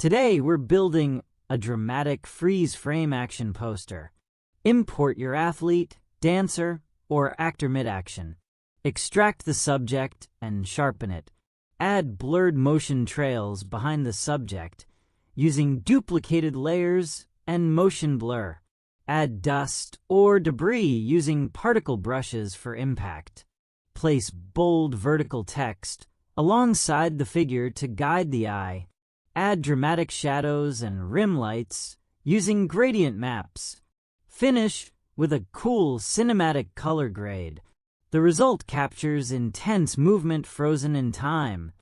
Today we're building a dramatic freeze frame action poster. Import your athlete, dancer, or actor mid-action. Extract the subject and sharpen it. Add blurred motion trails behind the subject using duplicated layers and motion blur. Add dust or debris using particle brushes for impact. Place bold vertical text alongside the figure to guide the eye. Add dramatic shadows and rim lights using gradient maps. Finish with a cool cinematic color grade. The result captures intense movement frozen in time,